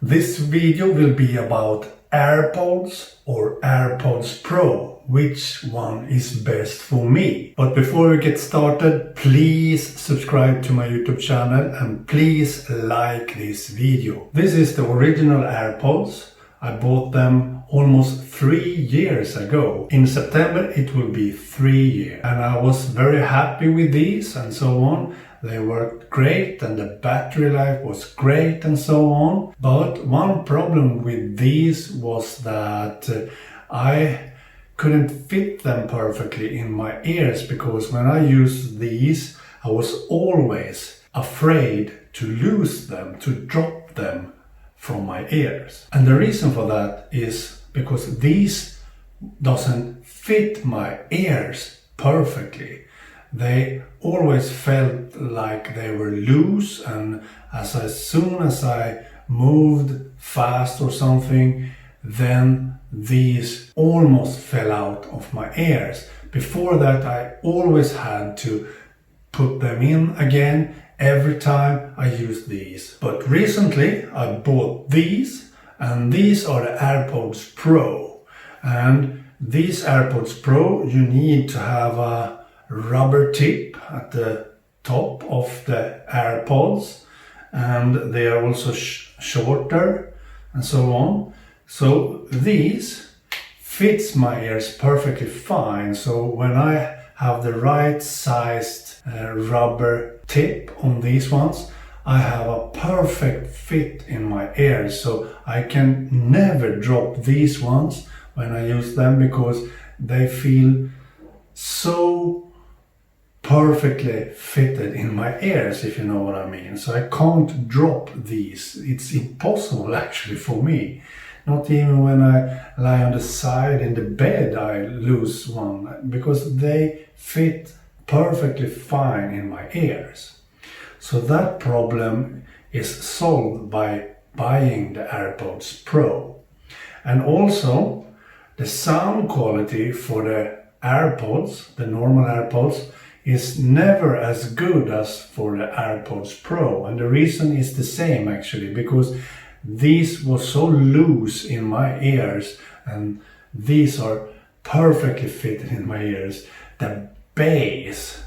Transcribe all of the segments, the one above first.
This video will be about AirPods or AirPods Pro, which one is best for me. But before we get started, please subscribe to my YouTube channel and please like this video. This is the original AirPods. I bought them almost 3 years ago. In September it will be 3 years, and I was very happy with these and so on. They worked great and the battery life was great and so on. But one problem with these was that I couldn't fit them perfectly in my ears, because when I used these I was always afraid to lose them, to drop them from my ears. And the reason for that is because these doesn't fit my ears perfectly. They always felt like they were loose, and as soon as I moved fast or something, then these almost fell out of my ears. Before that I always had to put them in again every time I used these. But recently I bought these, and these are the AirPods Pro. And these AirPods Pro, you need to have a rubber tip at the top of the AirPods, and they are also shorter and so on. So these fits my ears perfectly fine. So when I have the right sized rubber tip on these ones, I have a perfect fit in my ears. So I can never drop these ones when I use them, because they feel so perfectly fitted in my ears, if you know what I mean. So I can't drop these. It's impossible actually for me. Not even when I lie on the side in the bed I lose one, because they fit perfectly fine in my ears. So that problem is solved by buying the AirPods Pro. And also the sound quality for the AirPods, the normal AirPods, is never as good as for the AirPods Pro. And the reason is the same actually, because these were so loose in my ears and these are perfectly fitted in my ears. The bass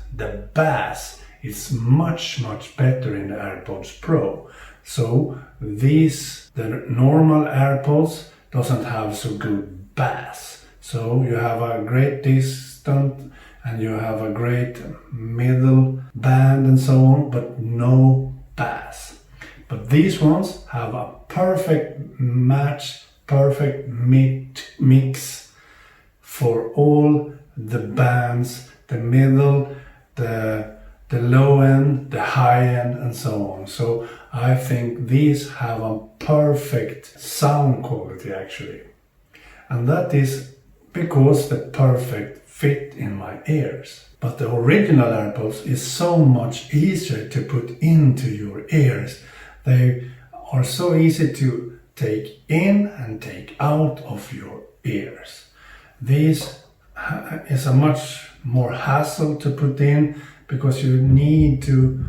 is much better in the AirPods Pro. So these, the normal AirPods, doesn't have so good bass. So you have a great distant and you have a great middle band and so on, but no bass. But these ones have a perfect match, perfect mix for all the bands, the middle, the low end, the high end and so on. So I think these have a perfect sound quality actually. And that is because the perfect fit in my ears. But the original AirPods is so much easier to put into your ears. They are so easy to take in and take out of your ears. These is a much more hassle to put in, because you need to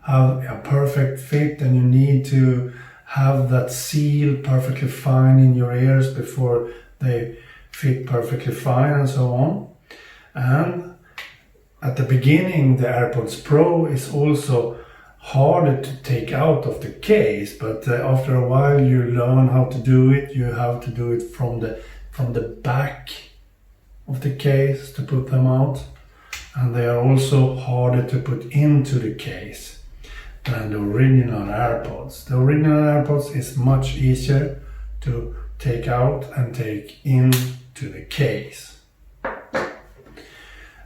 have a perfect fit and you need to have that seal perfectly fine in your ears before they fit perfectly fine and so on. And at the beginning the AirPods Pro is also harder to take out of the case, but after a while you learn how to do it. You have to do it from the back of the case to put them out, and they are also harder to put into the case than the original AirPods. The original AirPods is much easier to take out and take into the case.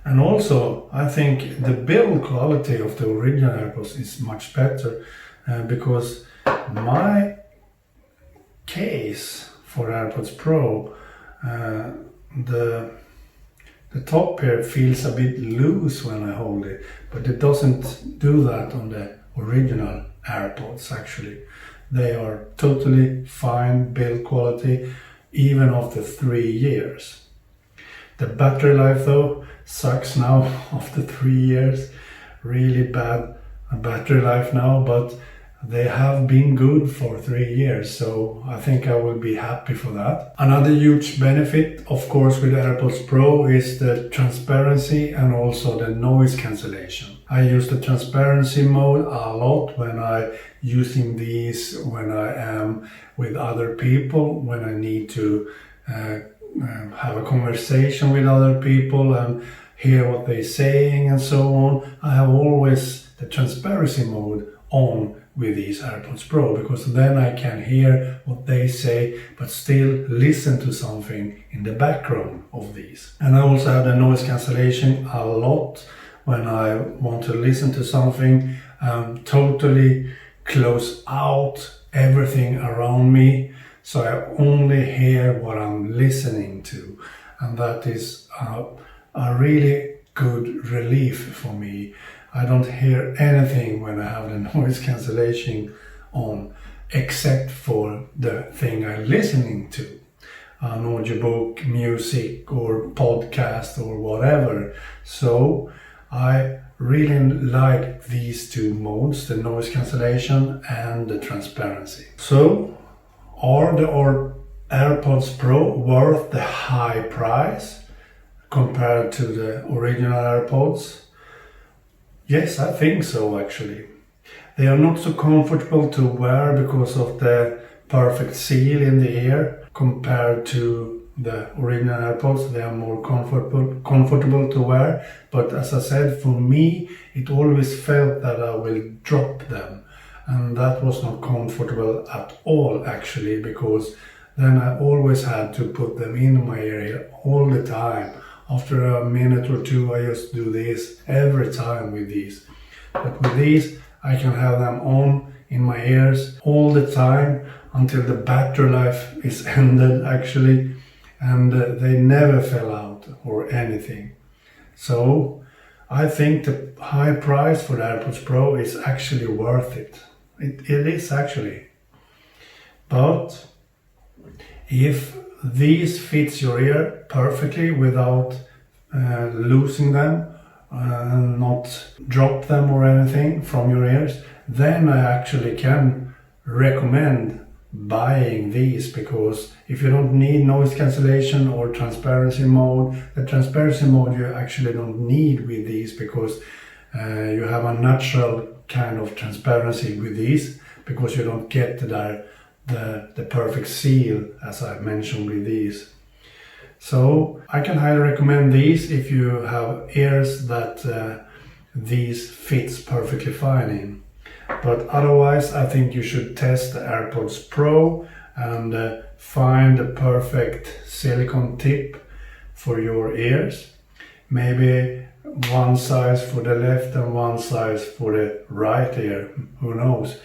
And also I think the build quality of the original AirPods is much better, because my case for AirPods Pro, the top here feels a bit loose when I hold it, but it doesn't do that on the original AirPods actually. They are totally fine build quality even after 3 years. The battery life though sucks now after 3 years. Really bad battery life now, but they have been good for 3 years, so I think I will be happy for that. Another huge benefit, of course, with AirPods Pro is the transparency and also the noise cancellation. I use the transparency mode a lot when I using these when I am with other people, when I need to have a conversation with other people and hear what they're saying and so on. I have always the transparency mode on with these AirPods Pro, because then I can hear what they say but still listen to something in the background of these. And I also have the noise cancellation a lot when I want to listen to something, totally close out everything around me, so I only hear what I'm listening to, and that is a really good relief for me. I don't hear anything when I have the noise cancellation on, except for the thing I'm listening to, an audiobook, music or podcast or whatever. So I really like these two modes, the noise cancellation and the transparency. So are the AirPods Pro worth the high price compared to the original AirPods? Yes, I think so actually. They are not so comfortable to wear because of the perfect seal in the ear compared to the original AirPods. They are more comfortable to wear, but as I said, for me it always felt that I will drop them, and that was not comfortable at all actually, because then I always had to put them in my ear all the time. After a minute or two I just do this every time with these. But with these I can have them on in my ears all the time until the battery life is ended actually, and they never fell out or anything. So I think the high price for the AirPods Pro is actually worth it. It is actually. But if these fits your ear perfectly without losing them, not drop them or anything from your ears, then I actually can recommend buying these, because if you don't need noise cancellation or transparency mode, the transparency mode you actually don't need with these, because you have a natural kind of transparency with these, because you don't get the perfect seal as I mentioned with these. So I can highly recommend these if you have ears that these fits perfectly fine in. But otherwise I think you should test the AirPods Pro and find the perfect silicone tip for your ears. Maybe one size for the left and one size for the right ear, who knows.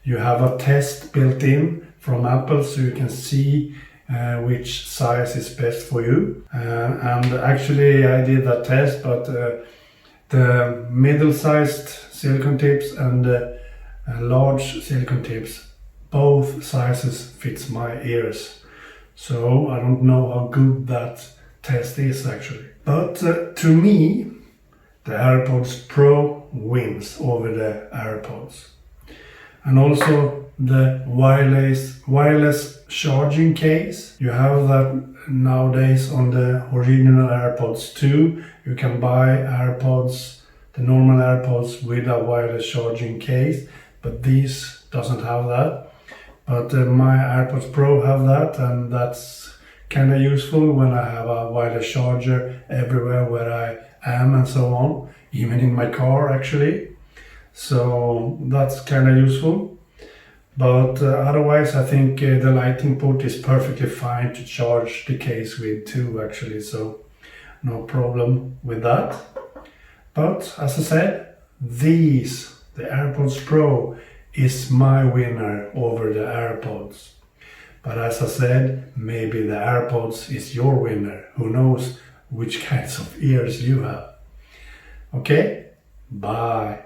You have a test built in from Apple so you can see which size is best for you. And actually I did that test, but the middle-sized silicone tips and the large silicone tips, both sizes fits my ears. So I don't know how good that test is actually. But to me, the AirPods Pro wins over the AirPods. And also the wireless charging case. You have that nowadays on the original AirPods too. You can buy AirPods, the normal AirPods with a wireless charging case, but these doesn't have that. But my AirPods Pro have that, and that's kind of useful when I have a wireless charger everywhere where I am and so on, even in my car actually. So that's kind of useful. But otherwise I think the lightning port is perfectly fine to charge the case with too actually, so no problem with that. But as I said, the AirPods Pro is my winner over the AirPods. But as I said, maybe the AirPods is your winner. Who knows which kinds of ears you have. Okay, bye.